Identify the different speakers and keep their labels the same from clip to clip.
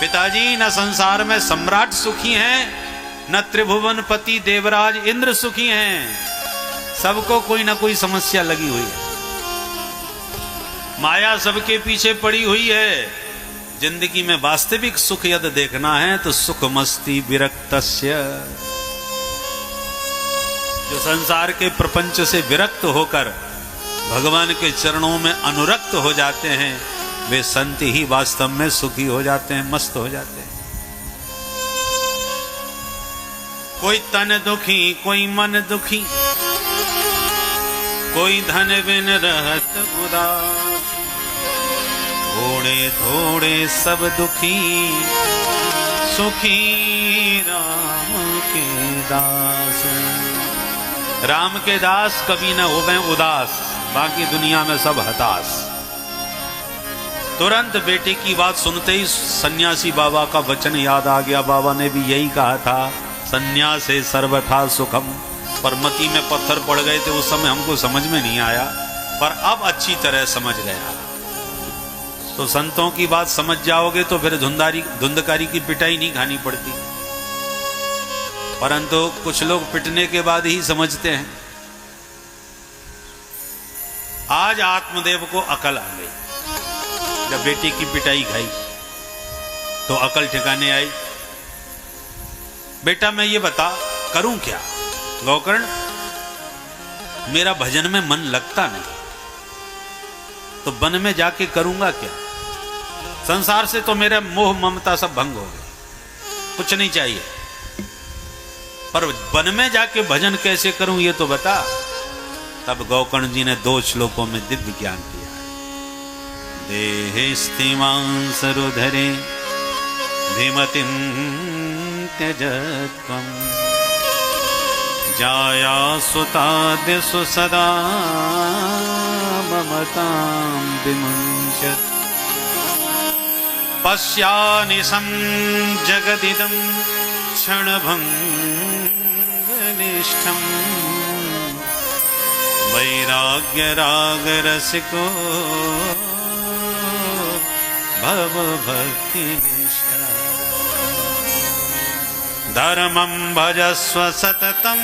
Speaker 1: पिताजी न संसार में सम्राट सुखी हैं, न त्रिभुवन पति देवराज इंद्र सुखी हैं, सबको कोई ना कोई समस्या लगी हुई है। माया सबके पीछे पड़ी हुई है। जिंदगी में वास्तविक सुख यदि देखना है तो सुख मस्ती विरक्तस्य, जो संसार के प्रपंच से विरक्त होकर भगवान के चरणों में अनुरक्त हो जाते हैं, वे संत ही वास्तव में सुखी हो जाते हैं, मस्त हो जाते हैं। कोई तन दुखी, कोई मन दुखी, कोई धन बिन रहत उदास, थोड़े थोड़े सब दुखी, सुखी राम के दास। राम के दास कभी न होवे उदास, बाकी दुनिया में सब हताश। तुरंत बेटे की बात सुनते ही सन्यासी बाबा का वचन याद आ गया। बाबा ने भी यही कहा था, सन्यासे सर्वथा सुखम। पर मति में पत्थर पड़ गए थे, उस समय हमको समझ में नहीं आया, पर अब अच्छी तरह समझ गया। तो संतों की बात समझ जाओगे तो फिर धुंधकारी की पिटाई नहीं खानी पड़ती। परंतु कुछ लोग पिटने के बाद ही समझते हैं। आज आत्मदेव को अकल आ गई। जब बेटी की पिटाई खाई तो अकल ठिकाने आई। बेटा मैं ये बता करूं क्या? गौकर्ण, मेरा भजन में मन लगता नहीं, तो वन में जाके करूंगा क्या? संसार से तो मेरा मोह ममता सब भंग हो गए, कुछ नहीं चाहिए, पर वन में जाके भजन कैसे करूं ये तो बता। तब गौकर्ण जी ने 2 श्लोकों में दिव्य ज्ञान दिया। देहे स्थिमांस रुधरे धीमतिम त्यजत्वम, जाया सुतादिषु सदा ममतां विमुञ्चत्, पश्यानिशं जगदिदं क्षणभङ्गनिष्ठम्, वैराग्यरागरसिको भवभक्तिनिष्ठा, धर्मं भजस्व सततं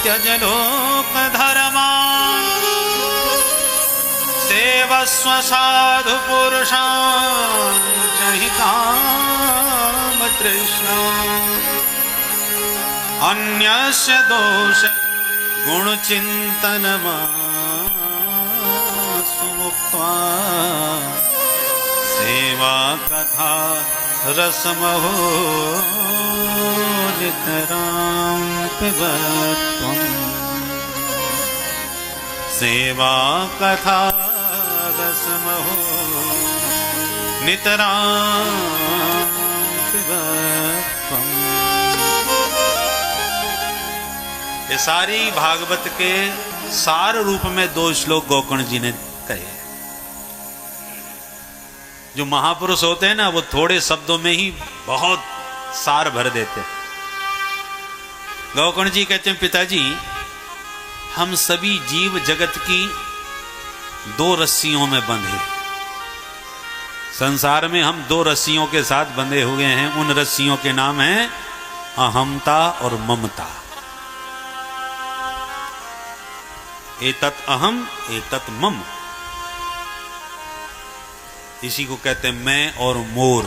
Speaker 1: त्यज लोकधर्मान्, सेवस्व साधु पुरुषान् जहि कामतृष्णान्, अन्यस्य दोष गुणचिन्तनमासु मुक्त्वा, सेवा कथा रसमहो नितरां पिबत्वम्, सेवा कथा रसमहो नितरां पिबत्वम्। ये सारी भागवत के सार रूप में 2 श्लोक गौकर्ण जी ने कहे। जो महापुरुष होते हैं ना, वो थोड़े शब्दों में ही बहुत सार भर देते। गौकर्ण जी कहते हैं, पिताजी हम सभी जीव जगत की 2 रस्सियों में बंधे। संसार में हम 2 रस्सियों के साथ बंधे हुए हैं। उन रस्सियों के नाम हैं अहमता और ममता। एतत् अहम एतत् मम, इसी को कहते हैं मैं और मोर।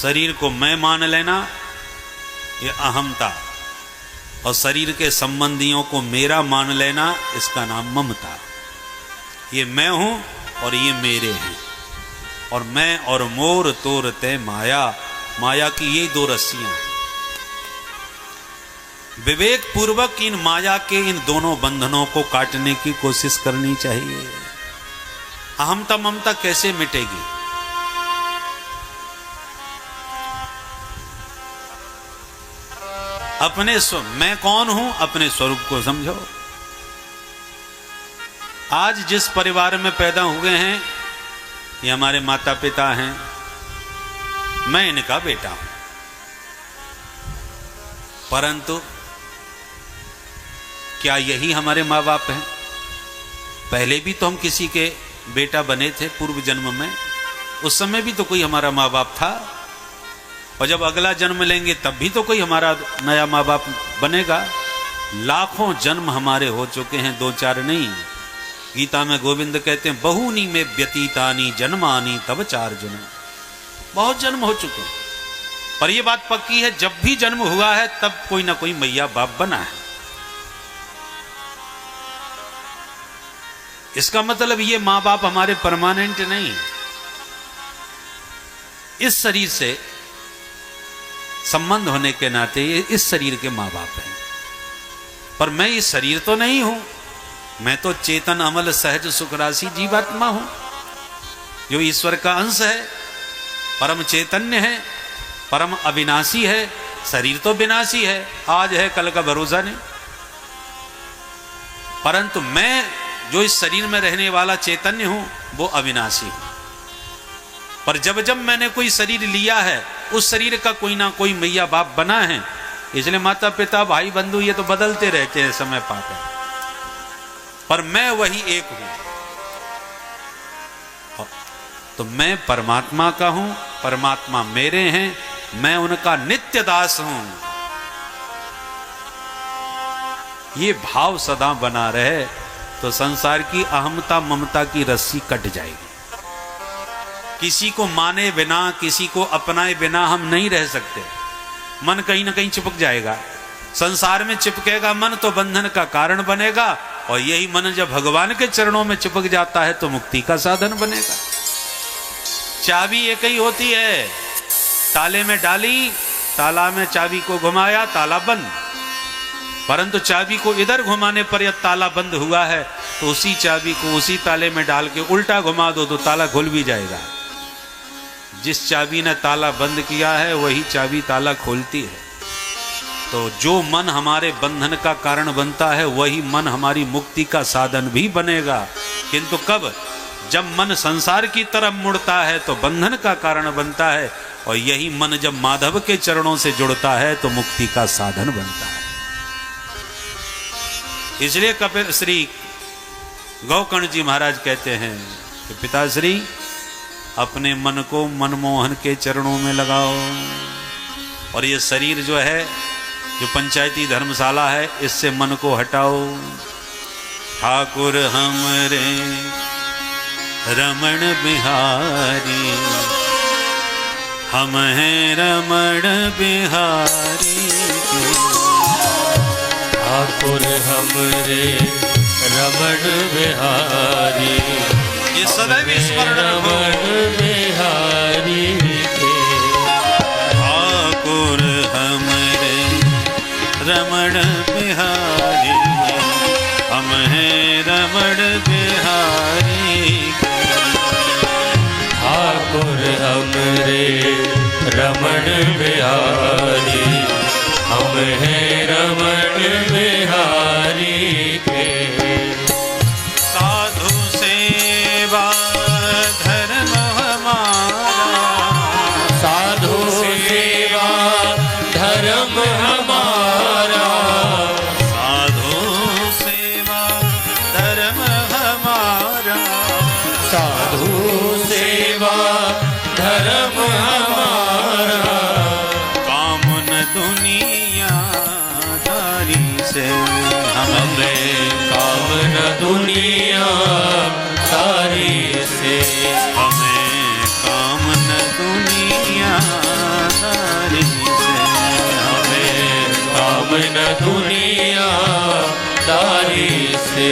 Speaker 1: शरीर को मैं मान लेना, ये अहमता, और शरीर के संबंधियों को मेरा मान लेना, इसका नाम ममता। ये मैं हूं और ये मेरे हैं, और मैं और मोर तोरते माया। माया की ये 2 रस्सियां। विवेक पूर्वक इन माया के इन दोनों बंधनों को काटने की कोशिश करनी चाहिए। अहमता ममता कैसे मिटेगी? अपने मैं कौन हूं, अपने स्वरूप को समझो। आज जिस परिवार में पैदा हुए हैं, ये हमारे माता पिता हैं, मैं इनका बेटा हूं। परंतु क्या यही हमारे माँ बाप हैं? पहले भी तो हम किसी के बेटा बने थे पूर्व जन्म में, उस समय भी तो कोई हमारा माँ बाप था, और जब अगला जन्म लेंगे तब भी तो कोई हमारा नया माँ बाप बनेगा। लाखों जन्म हमारे हो चुके हैं, 2-4 नहीं। गीता में गोविंद कहते हैं बहुनी में व्यतीतानी जन्मानी तब 4 जन्म। बहुत जन्म हो चुके हैं, पर यह बात पक्की है जब भी जन्म हुआ है तब कोई ना कोई मैया बाप बना है। इसका मतलब ये माँ बाप हमारे परमानेंट नहीं, इस शरीर से संबंध होने के नाते ये इस शरीर के माँ बाप हैं। पर मैं इस शरीर तो नहीं हूं, मैं तो चेतन अमल सहज सुख राशि जीवात्मा हूं, जो ईश्वर का अंश है, परम चैतन्य है, परम अविनाशी है। शरीर तो विनाशी है, आज है कल का भरोसा नहीं, परंतु मैं जो इस शरीर में रहने वाला चैतन्य हूं वो अविनाशी हूं। पर जब जब मैंने कोई शरीर लिया है उस शरीर का कोई ना कोई मैया बाप बना है। इसलिए माता पिता भाई बंधु ये तो बदलते रहते हैं समय पाकर, पर मैं वही एक हूं। तो मैं परमात्मा का हूं, परमात्मा मेरे हैं, मैं उनका नित्य दास हूं। ये भाव सदा बना रहे तो संसार की अहमता ममता की रस्सी कट जाएगी। किसी को माने बिना, किसी को अपनाए बिना हम नहीं रह सकते। मन कहीं ना कहीं चिपक जाएगा, संसार में चिपकेगा मन तो बंधन का कारण बनेगा, और यही मन जब भगवान के चरणों में चिपक जाता है तो मुक्ति का साधन बनेगा। चाबी एक ही होती है, ताले में डाली, ताला में चाबी को घुमाया, ताला बंद। परंतु चाबी को इधर घुमाने पर यह ताला बंद हुआ है तो उसी चाबी को उसी ताले में डाल के उल्टा घुमा दो तो ताला खुल भी जाएगा। जिस चाबी ने ताला बंद किया है वही चाबी ताला खोलती है। तो जो मन हमारे बंधन का कारण बनता है वही मन हमारी मुक्ति का साधन भी बनेगा। किंतु कब? जब मन संसार की तरफ मुड़ता है तो बंधन का कारण बनता है, और यही मन जब माधव के चरणों से जुड़ता है तो मुक्ति का साधन बनता है। इसलिए कपिल श्री गौकर्ण जी महाराज कहते हैं कि पिताश्री अपने मन को मनमोहन के चरणों में लगाओ, और ये शरीर जो है, जो पंचायती धर्मशाला है, इससे मन को हटाओ। ठाकुर हमरे रमण बिहारी, हम हैं रमण बिहारी।
Speaker 2: ठाकुर हमरे रमण बिहारी,
Speaker 1: ये सदैव स्मरण
Speaker 2: रमण बिहारी के।
Speaker 1: ठाकुर हमरे रमण बिहारी, हम हैं रमण बिहारी के।
Speaker 2: ठाकुर हमरे रमण बिहारी, हम हैं रमण बिहारी के।
Speaker 1: साधु सेवा धर्म हमारा,
Speaker 2: साधु सेवा धर्म हमारा,
Speaker 1: साधु सेवा धर्म हमारा,
Speaker 2: साधु सेवा धर्म हमारा।
Speaker 1: कामन दुनिया दारी से
Speaker 2: हमें कामन दुनिया दारी से,
Speaker 1: हमें कामन दुनिया दारी से,
Speaker 2: हमें कामन दुनिया दारी से।